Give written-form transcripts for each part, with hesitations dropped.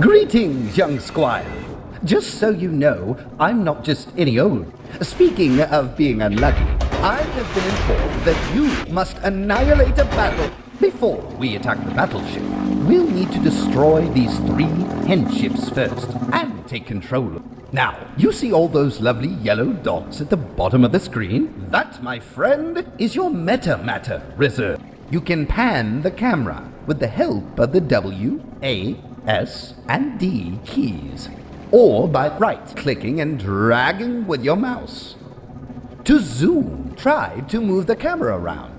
Greetings, young squire. Just so you know, I'm not just any old. Speaking of being unlucky, I have been informed that you must annihilate a battle before we attack the battleship. We'll need to destroy these 3 hen ships first and take control. Now, you see all those lovely yellow dots at the bottom of the screen? That, my friend, is your metamatter reserve. You can pan the camera with the help of the W, A, S, and D keys, or by right-clicking and dragging with your mouse. To zoom, try to move the camera around.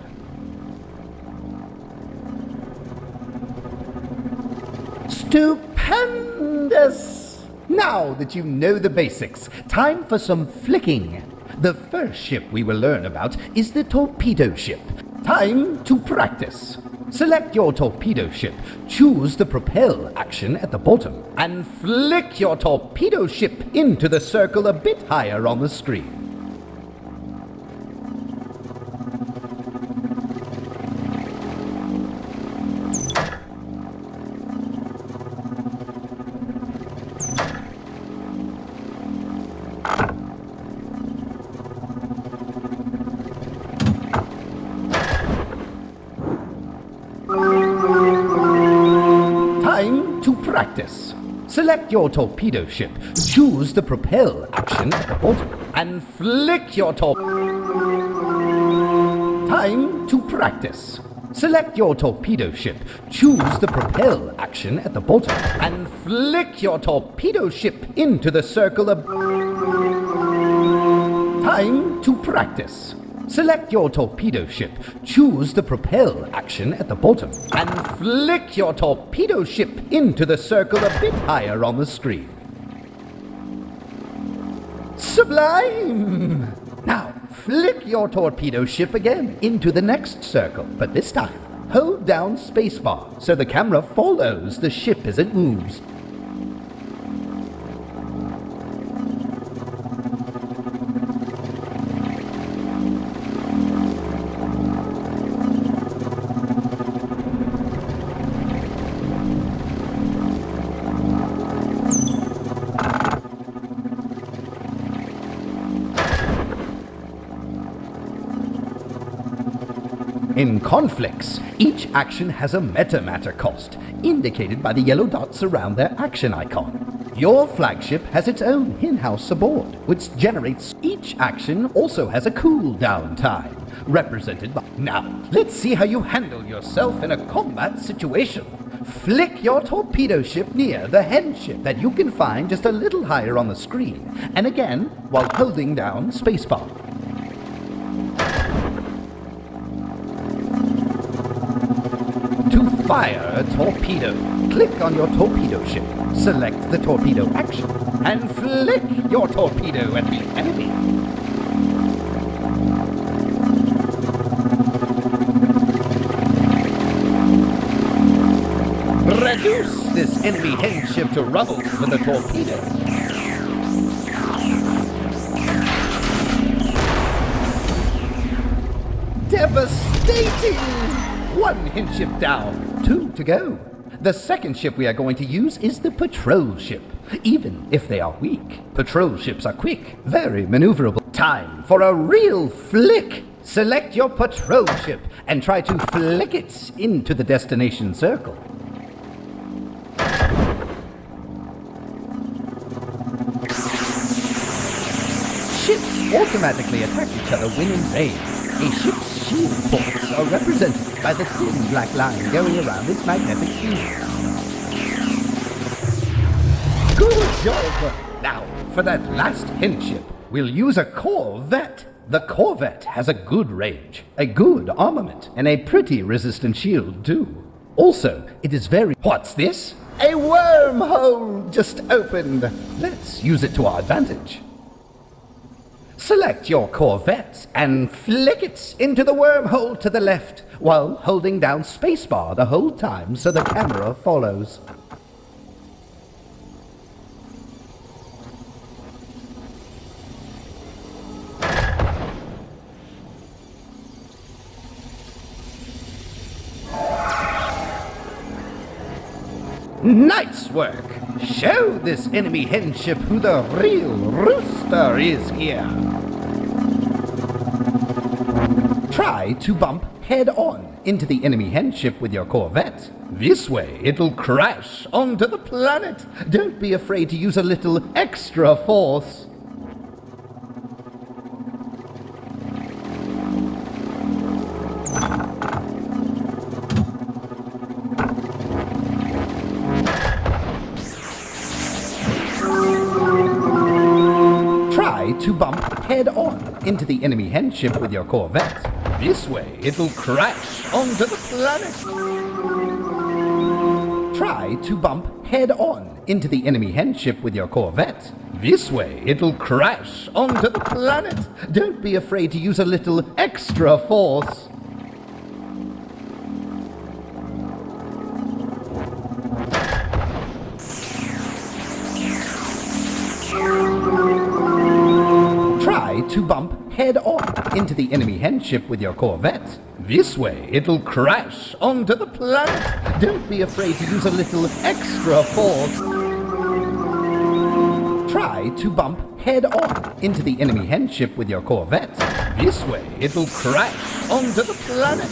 Stupendous! Now that you know the basics, time for some flicking. The first ship we will learn about is the torpedo ship. Time to practice. Select your torpedo ship, choose the propel action at the bottom, and flick your torpedo ship into the circle a bit higher on the screen. Time to practice. Select your torpedo ship, choose the propel action at the bottom, and flick your Time to practice. Select your torpedo ship, choose the propel action at the bottom, and flick your torpedo ship into the circle Time to practice. Select your torpedo ship, choose the propel action at the bottom, and flick your torpedo ship into the circle a bit higher on the screen. Sublime! Now, flick your torpedo ship again into the next circle, but this time, hold down spacebar so the camera follows the ship as it moves. In Conflicks, each action has a metamatter cost, indicated by the yellow dots around their action icon. Your flagship has its own in-house aboard, which generates each action also has a cooldown time, represented by... Now, let's see how you handle yourself in a combat situation. Flick your torpedo ship near the hen ship that you can find just a little higher on the screen, and again while holding down spacebar. To fire a torpedo, click on your torpedo ship, select the torpedo action, and flick your torpedo at the enemy. Reduce this enemy hen ship to rubble with a torpedo. Devastating! 1 hen ship down, 2 to go. The second ship we are going to use is the patrol ship. Even if they are weak, patrol ships are quick, very maneuverable. Time for a real flick. Select your patrol ship and try to flick it into the destination circle. Ships automatically attack each other when in range. A ship's shield ports are represented by the thin black line going around its magnetic field. Good job! Now, for that last hen ship, we'll use a corvette. The corvette has a good range, a good armament, and a pretty resistant shield too. Also, it is very... What's this? A wormhole just opened! Let's use it to our advantage. Select your corvette and flick it into the wormhole to the left while holding down spacebar the whole time so the camera follows. Nice work! Show this enemy henship who the real rooster is here! Try to bump head-on into the enemy henship with your Corvette. This way, it'll crash onto the planet. Don't be afraid to use a little extra force. Try to bump head-on into the enemy henship with your Corvette. This way, it'll crash onto the planet. Try to bump head-on into the enemy henship with your Corvette. This way, it'll crash onto the planet. Don't be afraid to use a little extra force. Try to bump head-on into the enemy henship with your Corvette. This way, it'll crash onto the planet. Don't be afraid to use a little extra force. Try to bump head-on into the enemy henship with your Corvette. This way, it'll crash onto the planet.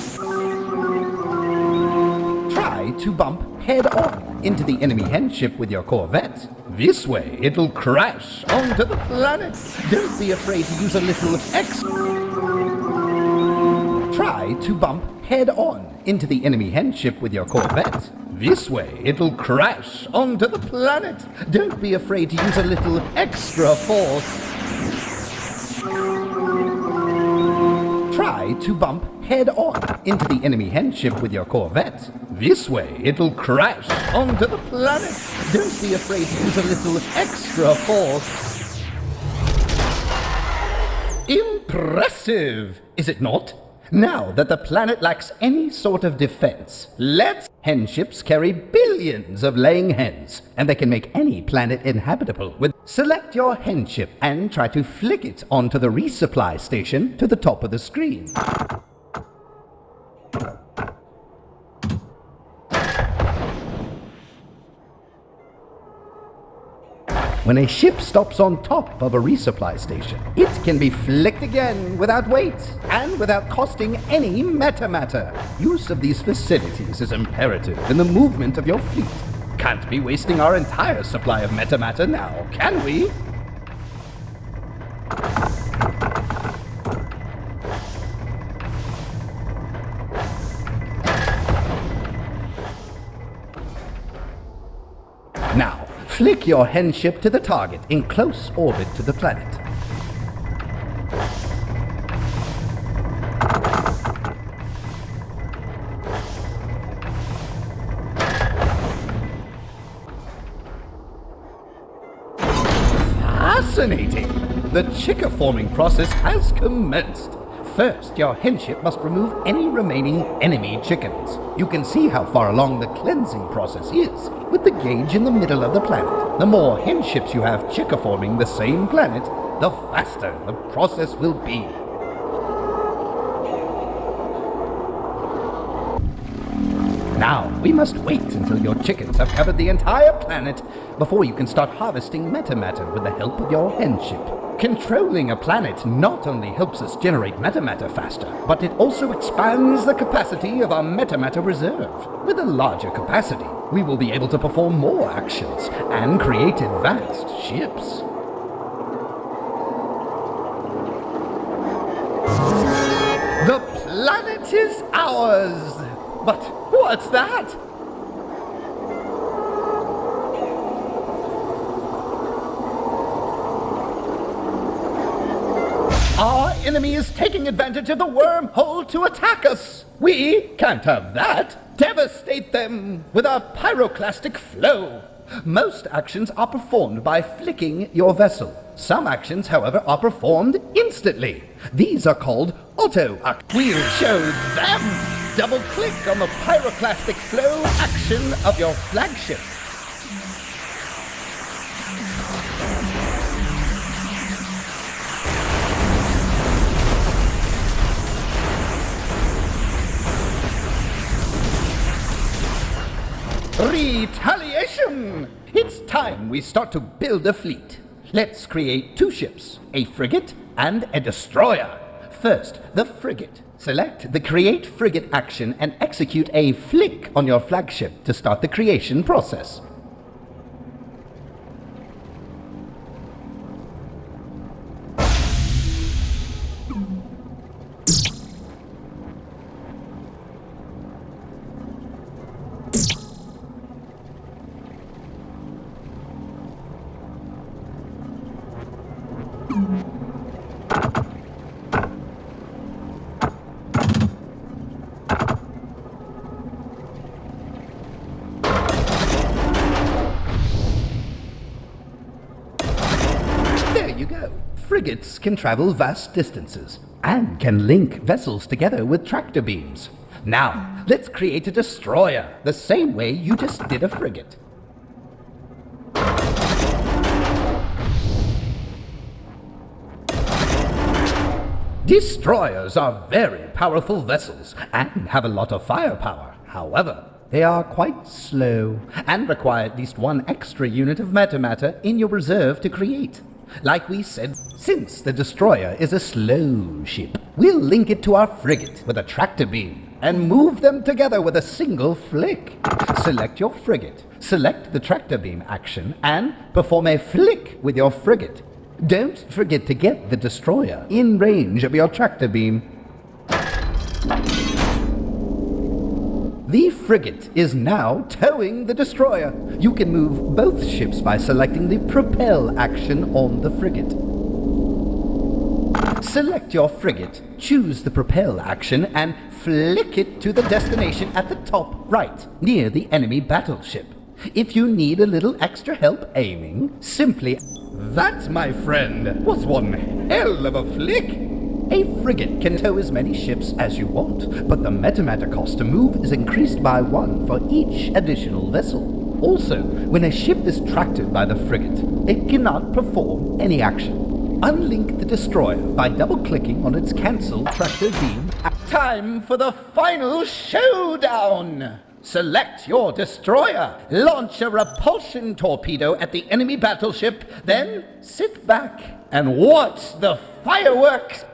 Try to bump head-on into the enemy henship with your Corvette. This way, it'll crash onto the planet. Don't be afraid to use a little extra. Try to bump head-on into the enemy henship with your Corvette. This way, it'll crash onto the planet. Don't be afraid to use a little extra force. Try to bump head-on into the enemy henship with your Corvette. This way, it'll crash onto the planet. Don't be afraid to use a little extra force. Impressive, is it not? Now that the planet lacks any sort of defense, henships carry billions of laying hens, and they can make any planet inhabitable. Select your henship and try to flick it onto the resupply station to the top of the screen. When a ship stops on top of a resupply station, it can be flicked again without weight and without costing any metamatter. Use of these facilities is imperative in the movement of your fleet. Can't be wasting our entire supply of metamatter now, can we? Now, flick your henship to the target in close orbit to the planet. Fascinating! The chicker forming process has commenced. First, your henship must remove any remaining enemy chickens. You can see how far along the cleansing process is with the gauge in the middle of the planet. The more henships you have chicker forming the same planet, the faster the process will be. Now, we must wait until your chickens have covered the entire planet before you can start harvesting metamatter with the help of your henship. Controlling a planet not only helps us generate metamatter faster, but it also expands the capacity of our metamatter reserve. With a larger capacity, we will be able to perform more actions and create advanced ships. The planet is ours! But what's that? Our enemy is taking advantage of the wormhole to attack us. We can't have that. Devastate them with our pyroclastic flow. Most actions are performed by flicking your vessel. Some actions, however, are performed instantly. These are called auto-actions. We'll show them. Double-click on the pyroclastic flow action of your flagship. Retaliate! creation! It's time we start to build a fleet. Let's create 2 ships, a frigate and a destroyer. First, the frigate. Select the Create Frigate action and execute a flick on your flagship to start the creation process. Frigates can travel vast distances and can link vessels together with tractor beams. Now, let's create a destroyer the same way you just did a frigate. Destroyers are very powerful vessels and have a lot of firepower. However, they are quite slow and require at least 1 extra unit of metamatter in your reserve to create. Like we said, since the destroyer is a slow ship, we'll link it to our frigate with a tractor beam and move them together with a single flick. Select your frigate, select the tractor beam action, and perform a flick with your frigate. Don't forget to get the destroyer in range of your tractor beam. The frigate is now towing the destroyer. You can move both ships by selecting the propel action on the frigate. Select your frigate, choose the propel action, and flick it to the destination at the top right, near the enemy battleship. If you need a little extra help aiming, simply... That, my friend, was one hell of a flick! A frigate can tow as many ships as you want, but the metamatter cost to move is increased by 1 for each additional vessel. Also, when a ship is tracted by the frigate, it cannot perform any action. Unlink the destroyer by double-clicking on its cancel tractor beam. Time for the final showdown! Select your destroyer, launch a repulsion torpedo at the enemy battleship, then sit back and watch the fireworks.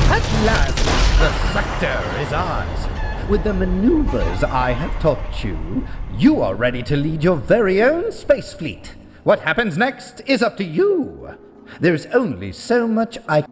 At last, the sector is ours. With the maneuvers I have taught you, you are ready to lead your very own space fleet. What happens next is up to you. There's only so much I